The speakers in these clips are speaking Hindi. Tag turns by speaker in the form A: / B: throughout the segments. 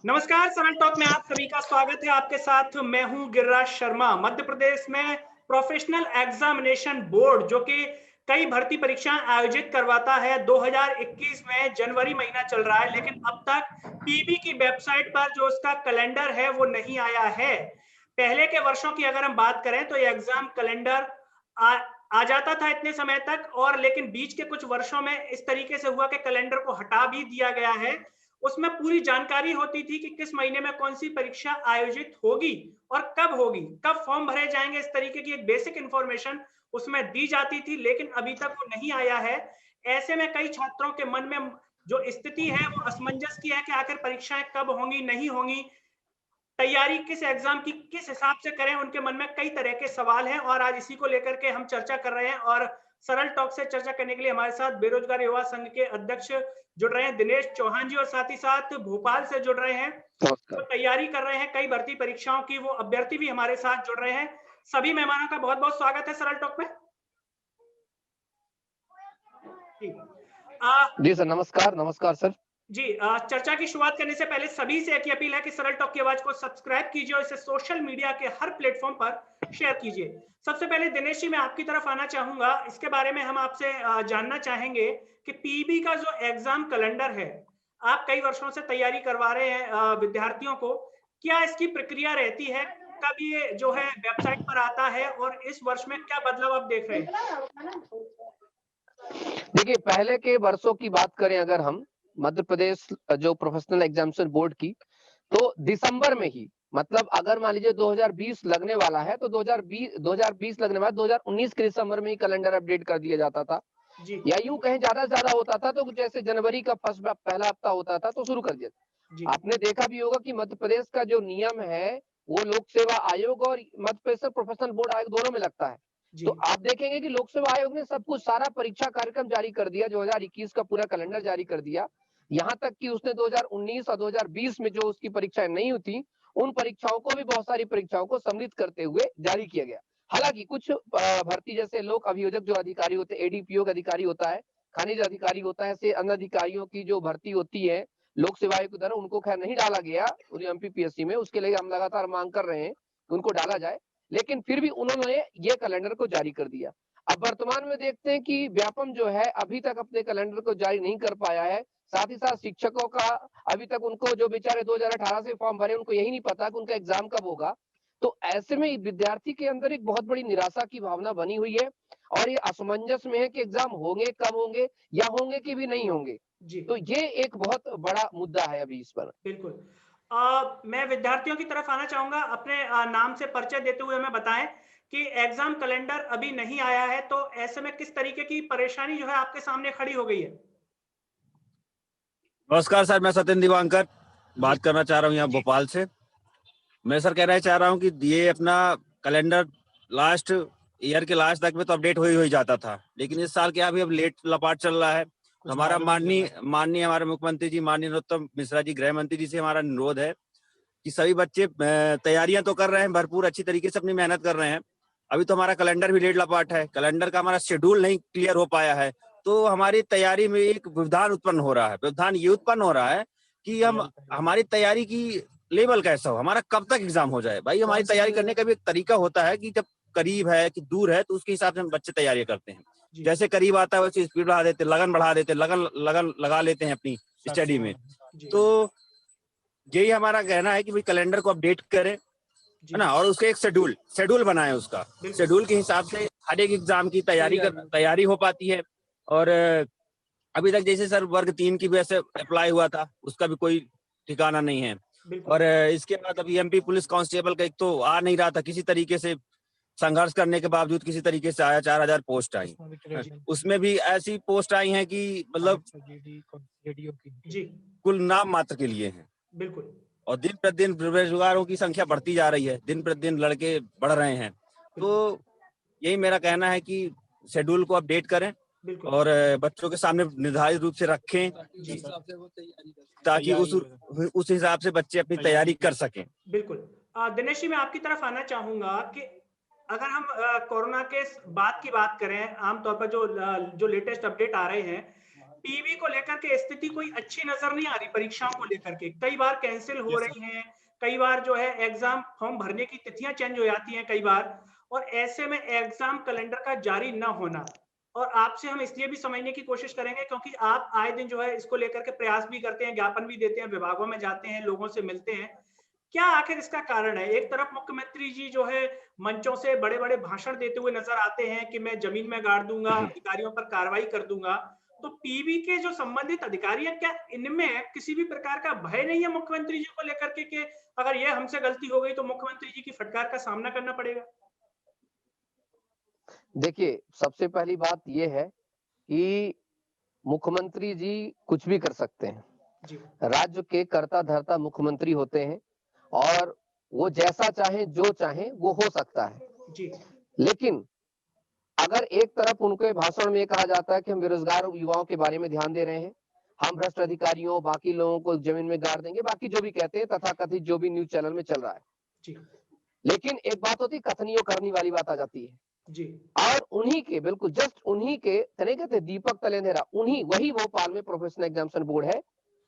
A: नमस्कार, सरल टॉक में आप सभी का स्वागत है। आपके साथ मैं हूं गिरिराज शर्मा। मध्य प्रदेश में प्रोफेशनल एग्जामिनेशन बोर्ड जो कि कई भर्ती परीक्षाएं आयोजित करवाता है, 2021 में जनवरी महीना चल रहा है, लेकिन अब तक पीबी की वेबसाइट पर जो उसका कैलेंडर है वो नहीं आया है। पहले के वर्षों की अगर हम बात करें तो ये एग्जाम कैलेंडर आ, आ जाता था इतने समय तक, और लेकिन बीच के कुछ वर्षों में इस तरीके से हुआ कि कैलेंडर को हटा भी दिया गया है। उसमें पूरी जानकारी होती थी कि किस महीने में कौन सी परीक्षा आयोजित होगी और कब होगी, कब फॉर्म भरे जाएंगे, इस तरीके की एक बेसिक इंफॉर्मेशन उसमें दी जाती थी, लेकिन अभी तक वो नहीं आया है। ऐसे में कई छात्रों के मन में जो स्थिति है वो असमंजस की है कि आखिर परीक्षाएं कब होंगी, नहीं होंगी, तैयारी किस एग्जाम की किस हिसाब से करें। उनके मन में कई तरह के सवाल हैं और आज इसी को लेकर के हम चर्चा कर रहे हैं। और सरल टॉक से चर्चा करने के लिए हमारे साथ बेरोजगार युवा संघ के अध्यक्ष जुड़ रहे हैं दिनेश चौहान जी, और साथ ही साथ भोपाल से जुड़ रहे हैं,
B: नमस्कार।
A: जो तैयारी कर रहे हैं कई भर्ती परीक्षाओं की, वो अभ्यर्थी भी हमारे साथ जुड़ रहे हैं। सभी मेहमानों का बहुत बहुत स्वागत है सरल टॉक में।
B: जी सर, नमस्कार। नमस्कार सर।
A: जी, चर्चा की शुरुआत करने से पहले सभी से एक ही अपील है कि सरल टॉक की आवाज को सब्सक्राइब कीजिए और इसे सोशल मीडिया के हर प्लेटफॉर्म पर शेयर कीजिए। सबसे पहले दिनेश जी, मैं आपकी तरफ आना चाहूंगा। इसके बारे में हम आपसे जानना चाहेंगे कि पीबी का जो एग्जाम कैलेंडर है, आप कई वर्षों से तैयारी करवा रहे हैं विद्यार्थियों को, क्या इसकी प्रक्रिया रहती है, कब ये जो है वेबसाइट पर आता है, और इस वर्ष में क्या बदलाव आप देख रहे हैं?
B: देखिए, पहले के वर्षों की बात करें अगर हम मध्य प्रदेश जो प्रोफेशनल एग्जामिनेशन बोर्ड की, तो दिसंबर में ही, मतलब अगर मान लीजिए 2020 लगने वाला है तो 2020 लगने वाला 2019 के दिसंबर में ही कैलेंडर अपडेट कर दिया जाता था।
A: जी
B: या यूं कहें ज्यादा से ज्यादा होता था तो जैसे जनवरी का पहला हफ्ता होता था तो शुरू कर
A: जी
B: दिया। आपने देखा भी होगा कि मध्य प्रदेश का जो नियम है वो लोक सेवा आयोग और मध्य प्रदेश प्रोफेशनल बोर्ड आयोग दोनों में लगता है।
A: जी
B: तो आप देखेंगे कि लोक सेवा आयोग ने सब कुछ सारा परीक्षा कार्यक्रम जारी कर दिया, 2021 का पूरा कैलेंडर जारी कर दिया। यहाँ तक कि उसने 2019 और 2020 में जो उसकी परीक्षाएं नहीं हुई, उन परीक्षाओं को भी, बहुत सारी परीक्षाओं को सम्मिलित करते हुए जारी किया गया। हालांकि कुछ भर्ती जैसे लोक अभियोजक जो अधिकारी होते हैं, एडीपीओ का अधिकारी होता है, खनिज अधिकारी होता है, ऐसे अन्य अधिकारियों की जो भर्ती होती है लोक सेवा आयोग की तरह, उनको खैर नहीं डाला गया एमपीपीएससी में। उसके लिए हम लगातार मांग कर रहे हैं कि उनको डाला जाए, लेकिन फिर भी उन्होंने ये कैलेंडर को जारी कर दिया। अब वर्तमान में देखते हैं कि व्यापम जो है अभी तक अपने कैलेंडर को जारी नहीं कर पाया है। साथ ही साथ शिक्षकों का अभी तक, उनको जो बेचारे 2018 से फॉर्म भरे, उनको यही नहीं पता कि उनका एग्जाम कब होगा। तो ऐसे में विद्यार्थी के अंदर एक बहुत बड़ी निराशा की भावना बनी हुई है और ये असमंजस में है कि एग्जाम होंगे कब होंगे, या होंगे कि भी नहीं होंगे।
A: जी
B: तो ये एक बहुत बड़ा मुद्दा है अभी इस पर।
A: बिल्कुल। मैं विद्यार्थियों की तरफ आना चाहूंगा। अपने नाम से परिचय देते हुए हमें बताएं कि एग्जाम कैलेंडर अभी नहीं आया है, तो ऐसे में किस तरीके की परेशानी जो है आपके सामने खड़ी हो गई है?
C: नमस्कार सर, मैं सत्येंद्र दिवांकर
A: जी
C: बात करना चाह रहा हूँ यहाँ भोपाल से। मैं सर कहना चाह रहा हूँ कि ये अपना कैलेंडर लास्ट ईयर के लास्ट तक में तो अपडेट हो ही जाता था, लेकिन इस साल क्या अभी अब लेट लपाट चल रहा है। तो हमारा माननीय हमारे मुख्यमंत्री जी, माननीय नरोत्तम मिश्रा जी, गृह मंत्री जी से हमारा अनुरोध है कि सभी बच्चे तैयारियां तो कर रहे हैं, भरपूर अच्छी तरीके से अपनी मेहनत कर रहे हैं। अभी तो हमारा कैलेंडर भी लेट लपाट है, कैलेंडर का हमारा शेड्यूल नहीं क्लियर हो पाया है। तो हमारी तैयारी में एक व्यवधान उत्पन्न हो रहा है। व्यवधान ये उत्पन्न हो रहा है कि हमारी तैयारी की लेवल कैसा हो, हमारा कब तक एग्जाम हो जाए। भाई, हमारी तैयारी करने का भी एक तरीका होता है कि जब करीब है कि दूर है तो उसके हिसाब से हम बच्चे तैयारी करते हैं। जैसे करीब आता है वैसे स्पीड बढ़ा देते, लगन बढ़ा देते, लगन लगा लेते हैं अपनी स्टडी में। तो यही हमारा कहना है कि भाई कैलेंडर को अपडेट करें, है ना, और उसके एक शेड्यूल बनाएं। उसका शेड्यूल के हिसाब से हर एक एग्जाम की तैयारी हो पाती है। और अभी तक जैसे सर वर्ग 3 की वजह से अप्लाई हुआ था, उसका भी कोई ठिकाना नहीं है। और इसके बाद अभी एमपी पुलिस कांस्टेबल का एक तो आ नहीं रहा था, किसी तरीके से संघर्ष करने के बावजूद किसी तरीके से आया, 4000 पोस्ट आई। उसमें भी ऐसी पोस्ट आई हैं कि मतलब कुल नाम मात्र के लिए हैं।
A: बिल्कुल।
C: और दिन प्रतिदिन बेरोजगारों की संख्या बढ़ती जा रही है, दिन प्रतिदिन लड़के बढ़ रहे हैं। तो यही मेरा कहना है कि शेड्यूल को अपडेट करें और बच्चों के सामने निर्धारित रूप से रखें ताकि उस हिसाब से बच्चे अपनी तैयारी कर सकें।
A: बिल्कुल। दिनेश जी, मैं आपकी तरफ आना चाहूंगा कि अगर हम कोरोना के बाद की बात करें, आमतौर पर जो लेटेस्ट अपडेट आ रहे हैं, पीवी को लेकर के स्थिति कोई अच्छी नजर नहीं आ रही। परीक्षाओं को लेकर के कई बार कैंसिल हो रही हैं, कई बार जो है एग्जाम फॉर्म भरने की तिथियां चेंज हो जाती हैं कई बार, और ऐसे में एग्जाम कैलेंडर का जारी न होना। और आपसे हम इसलिए भी समझने की कोशिश करेंगे क्योंकि आप आए दिन जो है इसको लेकर के प्रयास भी करते हैं, ज्ञापन भी देते हैं, विभागों में जाते हैं, लोगों से मिलते हैं। क्या आखिर इसका कारण है? एक तरफ मुख्यमंत्री जी जो है मंचों से बड़े बड़े भाषण देते हुए नजर आते हैं कि मैं जमीन में गाड़ दूंगा, अधिकारियों पर कार्रवाई कर दूंगा, तो पीवी के जो संबंधित अधिकारी हैं, क्या इनमें किसी भी प्रकार का भय नहीं है मुख्यमंत्री जी को लेकर के कि अगर ये हमसे गलती हो गई तो मुख्यमंत्री जी की फटकार का सामना करना पड़ेगा?
B: देखिए, सबसे पहली बात ये है कि मुख्यमंत्री जी कुछ भी कर सकते हैं।
A: जी
B: राज्य के कर्ता धर्ता मुख्यमंत्री होते हैं और वो जैसा चाहे जो चाहे वो हो सकता है।
A: जी
B: लेकिन अगर एक तरफ उनके भाषण में ये कहा जाता है कि हम बेरोजगार युवाओं के बारे में ध्यान दे रहे हैं, हम भ्रष्ट अधिकारियों बाकी लोगों को जमीन में गाड़ देंगे, बाकी जो भी कहते हैं तथाकथित जो भी न्यूज चैनल में चल रहा है।
A: जी
B: लेकिन एक बात होती है, कथनी और करनी वाली बात आ जाती है।
A: जी
B: और उन्हीं के बिल्कुल जस्ट उन्हीं के तने कहते दीपक तलेंधेरा, उन्हीं वही भोपाल में प्रोफेशनल एग्जामिनेशन बोर्ड है,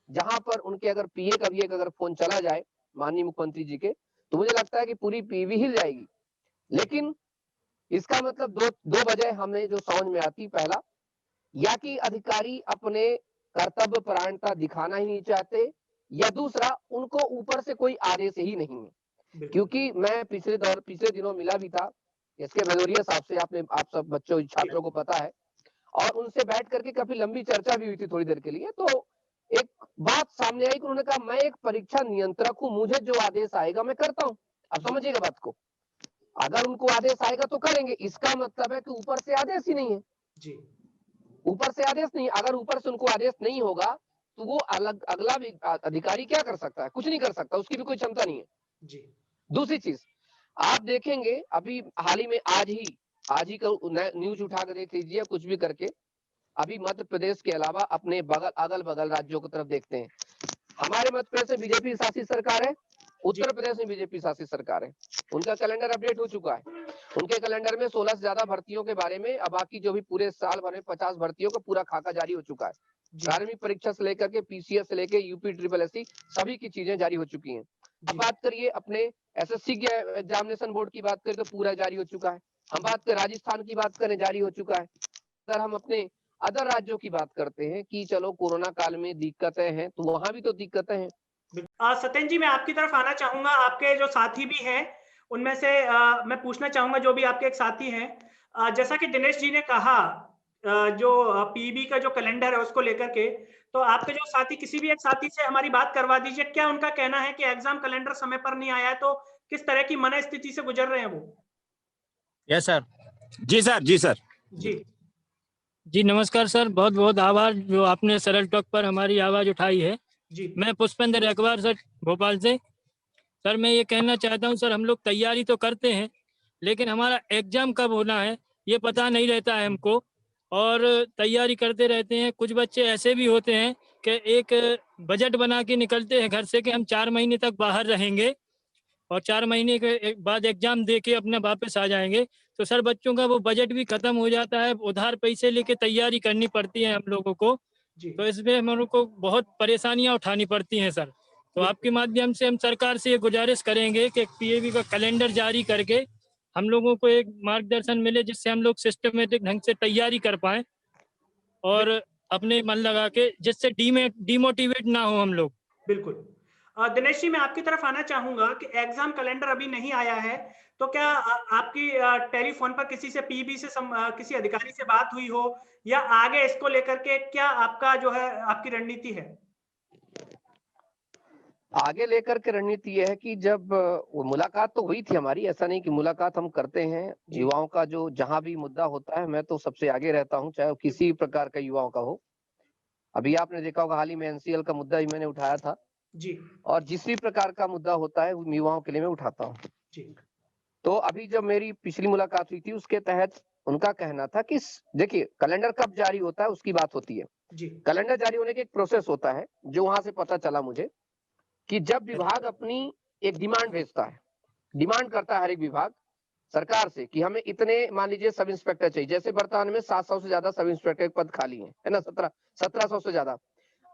B: जहां पर उनके अगर पीए का भी एक अगर फोन चला जाए माननीय मुख्यमंत्री जी के, तो मुझे लगता है कि पूरी पीवी हिल जाएगी। लेकिन इसका मतलब दो वजह हमें जो समझ में आती, पहला या कि अधिकारी अपने कर्तव्य परायणता दिखाना ही नहीं चाहते, या दूसरा उनको ऊपर से कोई आदेश ही नहीं है।
A: बिल्कुल
B: क्योंकि मैं पिछले दिनों मिला भी था एसके भदौरिया साहब से, आप सब बच्चों छात्रों को पता है, और उनसे बैठ करके काफी लंबी चर्चा भी हुई थी थोड़ी देर के लिए। तो एक बात सामने आई कि उन्होंने कहा मैं एक परीक्षा नियंत्रक हूं, मुझे जो आदेश आएगा मैं करता हूं। अब समझिएगा बात को, अगर उनको आदेश आएगा तो करेंगे, इसका मतलब है कि ऊपर से आदेश ही नहीं है।
A: जी
B: ऊपर से आदेश नहीं, अगर ऊपर से उनको आदेश नहीं होगा तो वो अगला अधिकारी क्या कर सकता है? कुछ नहीं कर सकता, उसकी भी कोई क्षमता नहीं है।
A: जी
B: दूसरी चीज आप देखेंगे, अभी हाल ही में आज ही का न्यूज उठा कर देख लीजिए, कुछ भी करके अभी मध्य प्रदेश के अलावा अपने अगल बगल राज्यों की तरफ देखते हैं। हमारे मध्य प्रदेश में बीजेपी शासित सरकार है, उत्तर प्रदेश में बीजेपी शासित सरकार है। उनका कैलेंडर अपडेट हो चुका है। उनके कैलेंडर में 16 से ज्यादा भर्तियों के बारे में, अब बाकी जो भी पूरे साल भर में 50 भर्तियों का पूरा खाका जारी हो चुका है। प्रारंभिक परीक्षा से लेकर के पीसीएस से लेकर यूपी ट्रिपल एससी सभी की चीजें जारी हो चुकी हैं। अब बात करिए अपने एसएससी के एग्जामिनेशन बोर्ड की बात करें तो पूरा जारी हो चुका है। हम बात करें राजस्थान की बात करें, जारी हो चुका है। अगर हम अपने अदर राज्यों की बात करते हैं कि चलो कोरोना काल में दिक्कतें हैं, तो वहां भी तो दिक्कतें हैं।
A: सत्यन जी, मैं आपकी तरफ आना चाहूंगा। आपके जो साथी भी हैं उनमें से मैं पूछना चाहूंगा, जो भी आपके एक साथी हैं, जैसा कि दिनेश जी ने कहा, जो पीबी का जो कैलेंडर है उसको लेकर के, तो आपके जो साथी, किसी भी एक साथी से हमारी बात करवा दीजिए। क्या उनका कहना है कि एग्जाम कैलेंडर समय पर नहीं आया है, तो किस तरह की मन स्थिति से गुजर रहे हैं वो?
C: Yes sir. जी सर, जी सर।
A: जी
D: जी नमस्कार सर, बहुत बहुत आभार जो आपने सरल टॉक पर हमारी आवाज़ उठाई है।
A: जी
D: मैं पुष्पेंद्र अकबर सर, भोपाल से। सर मैं ये कहना चाहता हूँ सर, हम लोग तैयारी तो करते हैं लेकिन हमारा एग्जाम कब होना है ये पता नहीं रहता है हमको, और तैयारी करते रहते हैं। कुछ बच्चे ऐसे भी होते हैं कि एक बजट बना के निकलते हैं घर से कि हम 4 महीने तक बाहर रहेंगे और 4 महीने के बाद एग्जाम दे के अपने वापस आ जाएंगे। तो सर बच्चों का वो बजट भी खत्म हो जाता है, उधार पैसे लेके तैयारी करनी पड़ती है हम लोगों को।
A: जी
D: तो इसमें हम लोग को बहुत परेशानियां उठानी पड़ती हैं सर। तो आपके माध्यम से हम सरकार से ये गुजारिश करेंगे कि पीएवी का कैलेंडर जारी करके हम लोगों को एक मार्गदर्शन मिले, जिससे हम लोग सिस्टमेटिक ढंग से तैयारी कर पाए और अपने मन लगा के, जिससे डिमोटिवेट ना हो हम लोग।
A: बिल्कुल। दिनेश जी, मैं आपकी तरफ आना चाहूंगा कि एग्जाम कैलेंडर अभी नहीं आया है, तो क्या आपकी टेलीफोन पर किसी से पीबी से किसी अधिकारी से बात हुई हो, या आगे इसको लेकर के क्या आपका जो है आपकी रणनीति है?
B: आगे लेकर के रणनीति यह है कि जब वो मुलाकात तो हुई थी हमारी, ऐसा नहीं कि मुलाकात हम करते हैं युवाओं का, जो जहां भी मुद्दा होता है मैं तो सबसे आगे रहता हूं, चाहे वो किसी प्रकार का युवाओं का हो। अभी आपने देखा होगा हाल ही में एनसीएल का मुद्दा ही मैंने उठाया था,
A: जी
B: और जिस भी प्रकार का मुद्दा होता है वो युवाओं के लिए मैं उठाता हूँ।
A: जी
B: तो अभी जब मेरी पिछली मुलाकात हुई थी उसके तहत उनका कहना था कि देखिए कैलेंडर कब जारी होता है उसकी बात होती है।
A: जी
B: कैलेंडर जारी होने के एक प्रोसेस होता है, जो वहां से पता चला मुझे कि जब विभाग अपनी एक डिमांड भेजता है, डिमांड करता है हर एक विभाग सरकार से कि हमें इतने मान लीजिए सब इंस्पेक्टर चाहिए, जैसे वर्तमान में 700 से ज्यादा सब इंस्पेक्टर पद खाली है ना, 1700 से ज्यादा।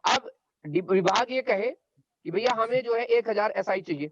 B: अब विभाग ये कहे कि भैया हमें जो है 1000 SI चाहिए,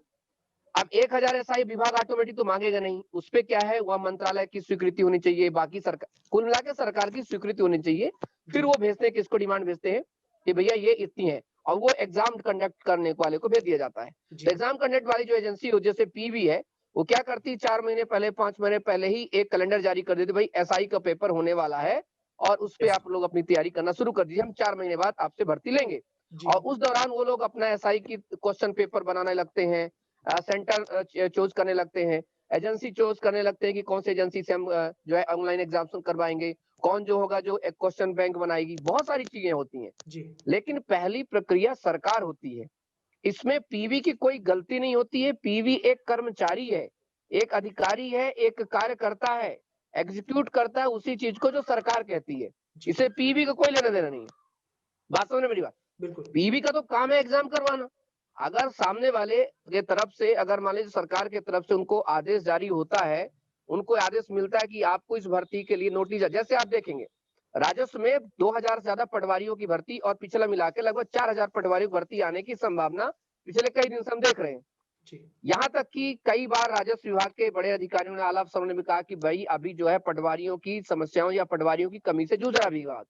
B: अब 1000 SI विभाग ऑटोमेटिक तो मांगेगा नहीं, उस पे क्या है, वह मंत्रालय की स्वीकृति होनी चाहिए, बाकी सरकार, कुल मिला के सरकार की स्वीकृति होनी चाहिए, फिर वो भेजते हैं, किसको डिमांड भेजते हैं कि भैया ये इतनी है, और वो एग्जाम कंडक्ट करने वाले को भेज दिया जाता है। तो एग्जाम कंडक्ट वाली जो एजेंसी हो, जैसे PV है, वो क्या करती है, 4 महीने पहले, 5 महीने पहले ही एक कैलेंडर जारी कर देती, भाई SI का पेपर होने वाला है और उस पे आप लोग अपनी तैयारी करना शुरू कर दीजिए, हम 4 महीने बाद आपसे भर्ती लेंगे। और उस दौरान वो लोग अपना SI की क्वेश्चन पेपर बनाने लगते हैं, सेंटर चूज करने लगते हैं, एजेंसी चूज करने लगते हैं कि कौन सी एजेंसी से हम जो है ऑनलाइन एग्जाम करवाएंगे, कौन जो होगा जो एक क्वेश्चन बैंक बनाएगी, बहुत सारी चीजें होती हैं
A: जी।
B: लेकिन पहली प्रक्रिया सरकार होती है, इसमें PV की कोई गलती नहीं होती है। PV एक कर्मचारी है, एक अधिकारी है, एक कार्यकर्ता है, एग्जीक्यूट करता है उसी चीज को जो सरकार कहती है, इसे PV का कोई लेना देना नहीं है। बात समझ में मेरी बात?
A: बिल्कुल।
B: PV का तो काम है एग्जाम करवाना। अगर सामने वाले के तरफ से, अगर मान लीजिए सरकार के तरफ से उनको आदेश जारी होता है, उनको आदेश मिलता है कि आपको इस भर्ती के लिए नोटिस, जैसे आप देखेंगे राजस्व में 2000 से ज्यादा पटवारियों की भर्ती और पिछला मिला के लगभग 4000 पटवारियों की भर्ती आने की संभावना पिछले कई दिन से हम देख रहे हैं। यहाँ तक कि कई बार राजस्व विभाग के बड़े अधिकारियों ने, आलाप अफसरों ने भी कहा कि भाई अभी जो है पटवारियों की समस्याओं या पटवारियों की कमी से जूझ रहा विभाग।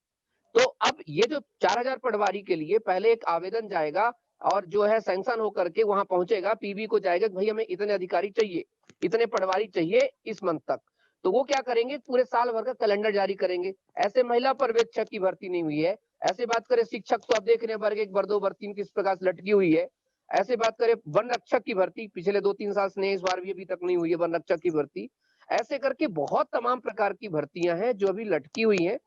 B: तो अब ये जो 4000 पटवारी के लिए पहले एक आवेदन जाएगा और जो है सैंक्शन होकर के वहां पहुंचेगा, PV को जाएगा, भाई हमें इतने अधिकारी चाहिए, इतने पटवारी चाहिए इस मंथ तक। तो वो क्या करेंगे, पूरे साल भर का कैलेंडर जारी करेंगे। ऐसे महिला पर्यवेक्षक की भर्ती नहीं हुई है, ऐसे बात करें शिक्षक, तो आप देख रहे हैं वर्ग 1 वर्ग 2 वर्ग 3 किस प्रकार से लटकी हुई है। ऐसे बात करें वन रक्षक की भर्ती, पिछले 2-3 साल से इस बार भी अभी तक नहीं हुई है वन रक्षक की भर्ती। ऐसे करके बहुत तमाम प्रकार की भर्तियां हैं जो अभी लटकी हुई हैं।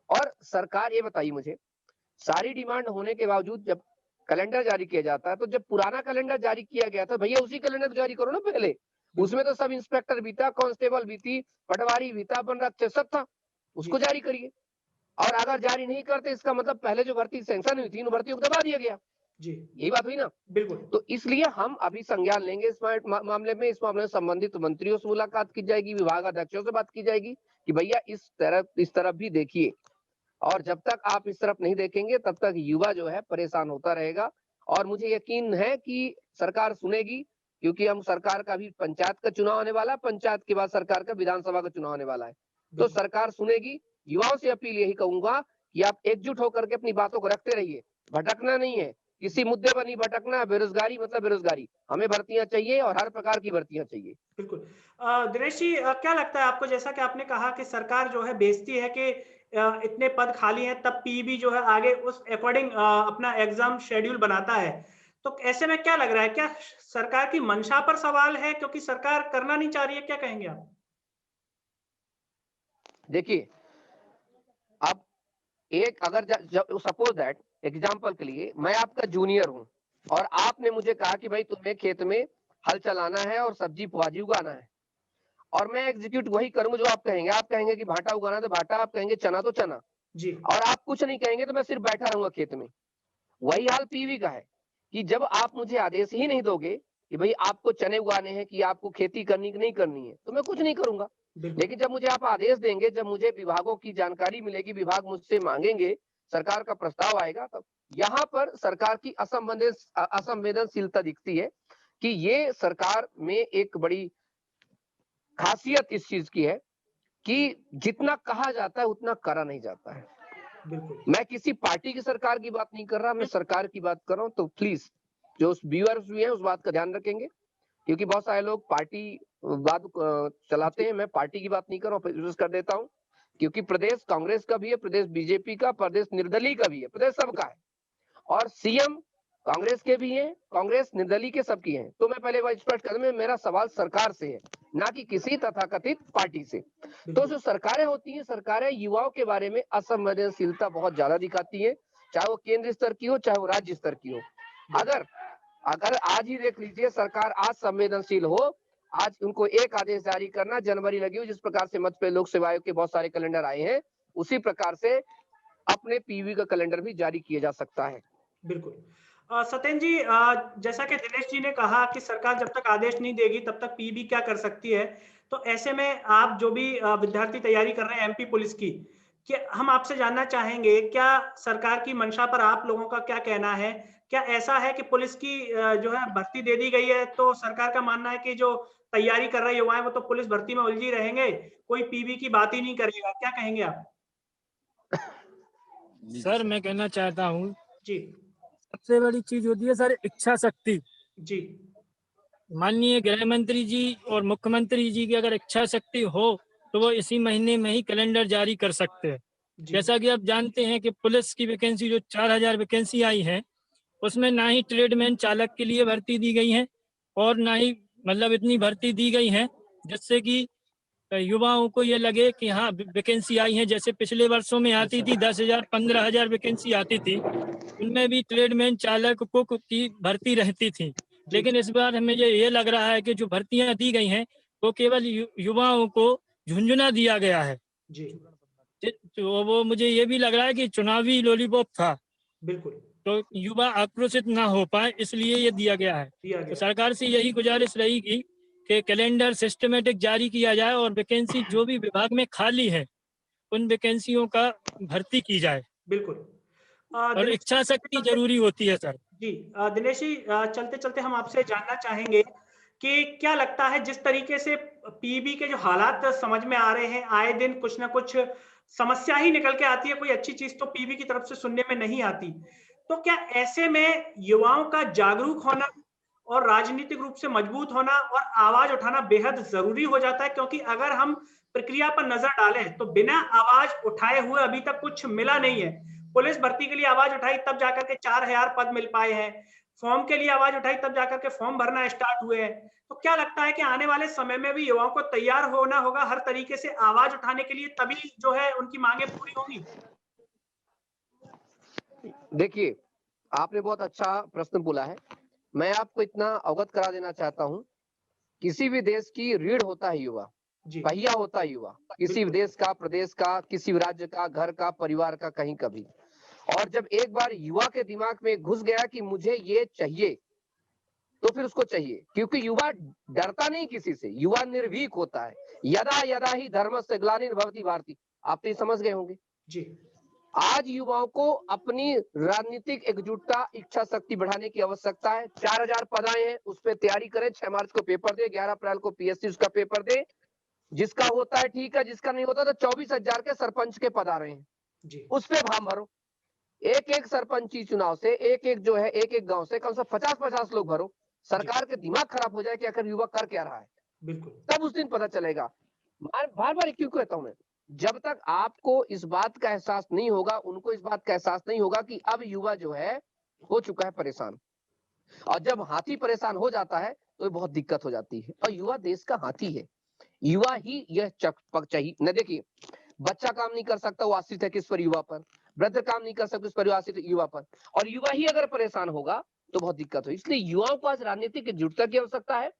B: और सरकार, ये बताइए मुझे, सारी डिमांड होने के बावजूद जब कैलेंडर जारी किया जाता है, तो जब पुराना कैलेंडर जारी किया गया था, भैया उसी कैलेंडर जारी करो ना पहले। उसमें तो सब इंस्पेक्टर भी था, कांस्टेबल भी थी, पटवारी भी था, वन रक्षक सब था, उसको जारी करिए। और अगर जारी नहीं करते, इसका मतलब पहले जो भर्ती सैंक्शन हुई थी, उन भर्तियों को दबा दिया गया।
A: जी,
B: यही बात हुई ना?
A: बिल्कुल।
B: तो इसलिए हम अभी संज्ञान लेंगे इस मामले में। इस मामले में संबंधित मंत्रियों से मुलाकात की जाएगी, विभाग अध्यक्षों से बात की जाएगी कि भैया इस तरफ भी देखिए। और जब तक आप इस तरफ नहीं देखेंगे, तब तक युवा जो है परेशान होता रहेगा। और मुझे यकीन है कि सरकार सुनेगी, क्योंकि हम सरकार का भी पंचायत का चुनाव आने वाला है, पंचायत के बाद सरकार का विधानसभा का चुनाव आने वाला है, तो सरकार सुनेगी। युवाओं से अपील यही कहूंगा कि आप एकजुट होकर के अपनी बातों को रखते रहिए, भटकना नहीं है, किसी मुद्दे पर नहीं भटकना। बेरोजगारी मतलब बेरोजगारी, हमें भर्तियां चाहिए और हर प्रकार की भर्तियां चाहिए।
A: बिल्कुल। दिनेश जी, क्या लगता है आपको, जैसा कि आपने कहा कि सरकार जो है बेचती है कि इतने पद खाली हैं, तब PV जो है आगे उस अकॉर्डिंग अपना एग्जाम शेड्यूल बनाता है, तो ऐसे में क्या लग रहा है, क्या सरकार की मंशा पर सवाल है, क्योंकि सरकार करना नहीं चाह रही है, क्या कहेंगे आप?
B: देखिए, अब एक अगर सपोज दैट एग्जांपल के लिए मैं आपका जूनियर हूं और आपने मुझे कहा कि भाई तुम्हें खेत में हल चलाना है और सब्जी भाजी उगाना है, और मैं एग्जीक्यूट वही करूंगा जो आप कहेंगे। आप कहेंगे कि भाटा उगाना तो भाटा, आप कहेंगे चना तो चना
A: जी।
B: और आप कुछ नहीं कहेंगे तो मैं सिर्फ बैठा रहूंगा खेत में। वही हाल PV का है कि जब आप मुझे आदेश ही नहीं दोगे कि भाई आपको चने उगाने हैं, कि आपको खेती करनी कि नहीं करनी है, तो मैं कुछ नहीं करूंगा। लेकिन जब मुझे आप आदेश देंगे, जब मुझे विभागों की जानकारी मिलेगी, विभाग मुझसे मांगेंगे, सरकार का प्रस्ताव आएगा, तब यहाँ पर सरकार की असंवेदनशीलता दिखती है कि ये सरकार में एक बड़ी खासियत इस चीज की है कि जितना कहा जाता है उतना करा नहीं जाता है।
A: बिल्कुल।
B: मैं किसी पार्टी की सरकार की बात नहीं कर रहा, मैं सरकार की बात कर रहा हूं। तो प्लीज जो व्यूअर्स भी हैं उस बात का ध्यान रखेंगे, क्योंकि बहुत सारे लोग पार्टी बात चलाते हैं। मैं पार्टी की बात नहीं कर रहा हूं, कर देता हूं, क्योंकि प्रदेश कांग्रेस का भी है, प्रदेश बीजेपी का, प्रदेश निर्दलीय का भी है, प्रदेश सबका है, और CM कांग्रेस के भी हैं, कांग्रेस निर्दलीय के सबकी हैं। तो मैं पहले बात स्पष्ट कर दूं, मेरा सवाल सरकार से है, ना कि किसी तथाकथित पार्टी से। तो जो सरकारें होती हैं, सरकारें युवाओं के बारे में असंवेदनशीलता बहुत ज्यादा दिखाती है, चाहे वो केंद्र स्तर की हो, चाहे वो राज्य स्तर की हो। अगर आज ही देख लीजिए, सरकार आज संवेदनशील हो, आज उनको एक आदेश जारी करना, जनवरी लगी हो, जिस प्रकार से मध्य प्रदेश लोक सेवा आयोग के बहुत सारे कैलेंडर आए हैं, उसी प्रकार से अपने PV का कैलेंडर भी जारी किया जा सकता है।
A: बिल्कुल। सत्येंद्र जी, जैसा कि दिनेश जी ने कहा कि सरकार जब तक आदेश नहीं देगी तब तक PV क्या कर सकती है, तो ऐसे में आप जो भी विद्यार्थी तैयारी कर रहे हैं MP पुलिस की, कि हम आपसे जानना चाहेंगे, क्या सरकार की मंशा पर आप लोगों का क्या कहना है? क्या ऐसा है कि पुलिस की जो है भर्ती दे दी गई है, तो सरकार का मानना है कि जो तैयारी कर रहे युवा हैं, वो तो पुलिस भर्ती में उलझी रहेंगे, कोई पीबी की बात ही नहीं करेगा, क्या कहेंगे आप?
D: सर मैं कहना चाहता हूँ,
A: जी,
D: सबसे बड़ी चीज होती है सर इच्छा शक्ति।
A: जी,
D: माननीय गृह मंत्री जी और मुख्यमंत्री जी की अगर इच्छा शक्ति हो तो वो इसी महीने में ही कैलेंडर जारी कर सकते हैं।
A: जी,
D: जैसा कि आप जानते हैं कि पुलिस की वैकेंसी जो 4000 वैकेंसी आई है, उसमें ना ही ट्रेडमैन चालक के लिए भर्ती दी गई है और ना ही मतलब इतनी भर्ती दी गई है जिससे कि युवाओं को ये लगे कि हाँ वैकेंसी आई है। जैसे पिछले वर्षों में आती थी 10,000 15,000 वैकेंसी आती थी, उनमें भी ट्रेडमैन चालक कुक की भर्ती रहती थी।
A: जी,
D: लेकिन इस बार हमें ये लग रहा है कि जो भर्तियां दी गई हैं वो केवल युवाओं को झुंझुना दिया गया है।
A: जी,
D: तो वो मुझे ये भी लग रहा है कि चुनावी लॉलीपॉप था,
A: बिल्कुल,
D: तो युवा आक्रोशित ना हो पाए इसलिए ये दिया गया है।
A: दिया
D: तो
A: गया।
D: सरकार से यही गुजारिश रहेगी कि कैलेंडर सिस्टमेटिक जारी किया जाए और वैकेंसी जो भी विभाग में खाली है उन वैकेंसियों का भर्ती की जाए
A: बिल्कुल।
D: और
A: दिनेश
D: इच्छा शक्ति
A: जी,
D: जरूरी होती है सर।
A: जी, दिनेश जी, चलते-चलते हम आपसे जानना चाहेंगे कि क्या लगता है जिस तरीके से पीईबी के जो हालात समझ में आ रहे हैं, आए दिन कुछ ना कुछ समस्या ही निकल के आती है, कोई अच्छी चीज़ तो पीईबी की तरफ से सुनने में नहीं आती। तो क्या ऐसे में युवाओं का जागरूक होना और राजनीतिक रूप से मजबूत होना और आवाज़ उठाना बेहद ज़रूरी हो जाता है? क्योंकि अगर हम प्रक्रिया पर नज़र डालें, तो बिना आवाज़ उठाए हुए अभी तक कुछ मिला नहीं है। पुलिस भर्ती के लिए आवाज़ उठाई तब जाकर के 4000 पद मिल पाए हैं। फॉर्म के लिए आवाज़ उठाई तब जाकर के फॉर्म भरना स्टार्ट हुए हैं। तो क्या लगता है कि आने वाले समय में भी युवाओं को तैयार होना होगा हर तरीके से आवाज़ उठाने के लिए, तभी जो है उनकी माँगें पूरी होंगी?
B: देखिए, आपने बहुत अच्छा प्रश्न बोला है। मैं आपको इतना अवगत करा देना चाहता हूँ, किसी भी देश की रीढ़ होता है युवा,
A: जी,
B: पहिया होता है युवा, किसी भी
A: बिल्कुल,
B: देश का, प्रदेश का, किसी भी राज्य का, घर का, परिवार का, कहीं का भी। और जब एक बार युवा के दिमाग में घुस गया कि मुझे ये चाहिए, तो फिर उसको चाहिए, क्योंकि युवा डरता नहीं किसी से, युवा निर्भीक होता है। यदा यदा ही धर्मस्य ग्लानिर्भवति भारती, आप तो ये समझ गए होंगे।
A: जी,
B: आज युवाओं को अपनी राजनीतिक एकजुटता, इच्छा शक्ति बढ़ाने की आवश्यकता है। 4000 पद आए हैं, उस पर तैयारी करें। 6 मार्च को पेपर दे, 11 अप्रैल को पीएससी उसका पेपर दे। जिसका होता है ठीक है, जिसका नहीं होता तो 24,000 के सरपंच के पद आ रहे हैं,
A: जी,
B: उस पे फार्म भरो। एक एक सरपंची चुनाव से, एक एक जो है, एक एक गांव से कम से 50-50 लोग भरो।
A: जी,
B: सरकार के दिमाग खराब हो जाए कि आखिर युवा कर क्या रहा है,
A: बिल्कुल,
B: तब उस दिन पता चलेगा। बार बार क्यों कहता हूं मैं, जब तक आपको इस बात का एहसास नहीं होगा, उनको इस बात का एहसास नहीं होगा कि अब युवा जो है हो चुका है परेशान। और जब हाथी परेशान हो जाता है तो बहुत दिक्कत हो जाती है। और युवा देश का हाथी है, युवा ही यह चक चाहिए न। देखिए, बच्चा काम नहीं कर सकता, वो आश्रित है किस पर? युवा पर। वृद्ध काम नहीं कर सकते, उस पर आश्रित है युवा पर। और युवा ही अगर परेशान होगा तो बहुत दिक्कत हो। इसलिए युवाओं को आज राजनीतिक एकजुटता की आवश्यकता है।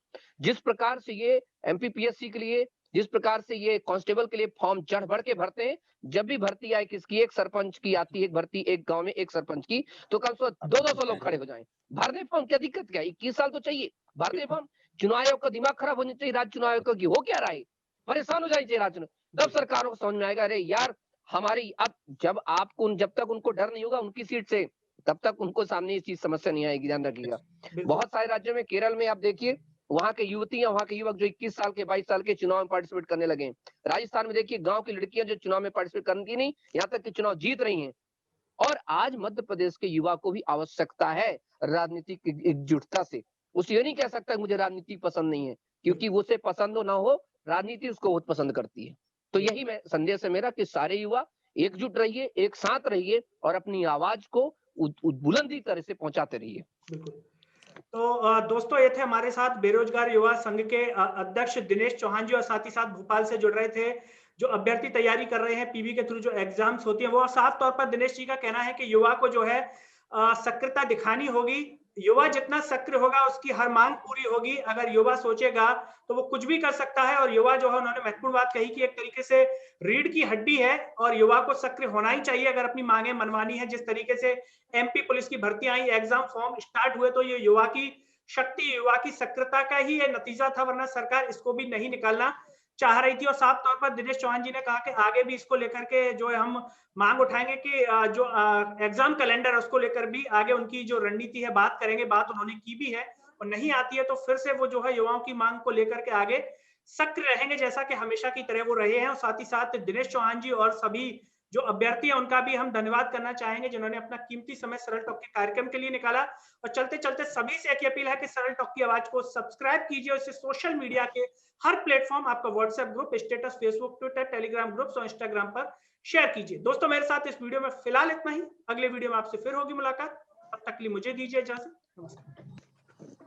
B: जिस प्रकार से ये एमपीपीएससी के लिए, जिस प्रकार से ये कांस्टेबल के लिए फॉर्म चढ़ बढ़ के भरते हैं, जब भी भर्ती आए किसकी, एक सरपंच की आती है, एक भर्ती एक गांव में एक सरपंच की, तो कम से कम 200 लोग खड़े हो जाएं, भर दे फॉर्म। क्या दिक्कत क्या है? 21 साल तो चाहिए, भर दे फॉर्म। चुनाव आयोग का दिमाग खराब होना चाहिए, राज्य चुनाव आयोग की हो क्या रहा है, परेशान हो जानी चाहिए राज्य। तब सरकारों को समझ में आएगा, अरे यार हमारी अब, जब तक उनको डर नहीं होगा उनकी सीट से, तब तक उनको सामने ये चीज समस्या नहीं आएगी, ध्यान रखिएगा।
A: बिल्कुल,
B: बहुत सारे राज्यों में, केरल में आप देखिए, वहां के युवतियां, वहां के युवक जो 21 साल के 22 साल के चुनाव में पार्टिसिपेट करने लगे। राजस्थान में देखिए, गांव की लड़कियां जो चुनाव में पार्टिसिपेट करती नहीं, यहाँ तक कि चुनाव जीत रही हैं। और आज मध्य प्रदेश के युवा को भी आवश्यकता है राजनीतिक एकजुटता से। उसे ये नहीं कह सकता मुझे राजनीति पसंद नहीं है, क्योंकि उसे पसंद हो ना हो, राजनीति उसको बहुत पसंद करती है। तो यही मैं संदेश है मेरा कि सारे युवा एकजुट रहिए, एक साथ रहिए और अपनी आवाज को बुलंदी तरह से पहुंचाते रहिए।
A: बिल्कुल। तो दोस्तों, ये थे हमारे साथ बेरोजगार युवा संघ के अध्यक्ष दिनेश चौहान जी, और साथ ही साथ भोपाल से जुड़ रहे थे जो अभ्यर्थी तैयारी कर रहे हैं पीबी के थ्रू जो एग्जाम्स होती हैं वो। साफ तौर पर दिनेश जी का कहना है कि युवा को जो है सक्रियता दिखानी होगी। युवा जितना सक्रिय होगा उसकी हर मांग पूरी होगी। अगर युवा सोचेगा तो वो कुछ भी कर सकता है। और युवा जो है, उन्होंने महत्वपूर्ण बात कही कि एक तरीके से रीढ़ की हड्डी है और युवा को सक्रिय होना ही चाहिए अगर अपनी मांगे मनवानी है। जिस तरीके से एमपी पुलिस की भर्ती आई, एग्जाम फॉर्म स्टार्ट हुए, तो ये युवा की शक्ति, युवा की सक्रियता का ही ये नतीजा था, वरना सरकार इसको भी नहीं निकालना चाह रही थी और साफ तौर पर दिनेश चौहान जी ने कहा कि आगे भी इसको लेकर के जो है हम मांग उठाएंगे कि जो एग्जाम कैलेंडर उसको लेकर भी आगे उनकी जो रणनीति है बात करेंगे। बात उन्होंने की भी है और नहीं आती है तो फिर से वो जो है युवाओं की मांग को लेकर के आगे सक्रिय रहेंगे जैसा कि हमेशा की तरह वो रहे हैं। और साथ ही साथ दिनेश चौहान जी और सभी जो अभ्यर्थी है उनका भी हम धन्यवाद करना चाहेंगे जिन्होंने अपना कीमती समय सरल टॉक के कार्यक्रम के लिए निकाला। और चलते चलते सभी से एक अपील है कि सरल टॉक की आवाज को सब्सक्राइब कीजिए और इसे सोशल मीडिया के हर प्लेटफॉर्म, आपका WhatsApp group, status, Facebook, Twitter, Telegram groups और इंस्टाग्राम पर शेयर कीजिए। दोस्तों मेरे साथ इस वीडियो में फिलहाल इतना ही। अगले वीडियो में आपसे फिर होगी मुलाकात, तब तक के लिए मुझे दीजिए इजाजत। नमस्कार।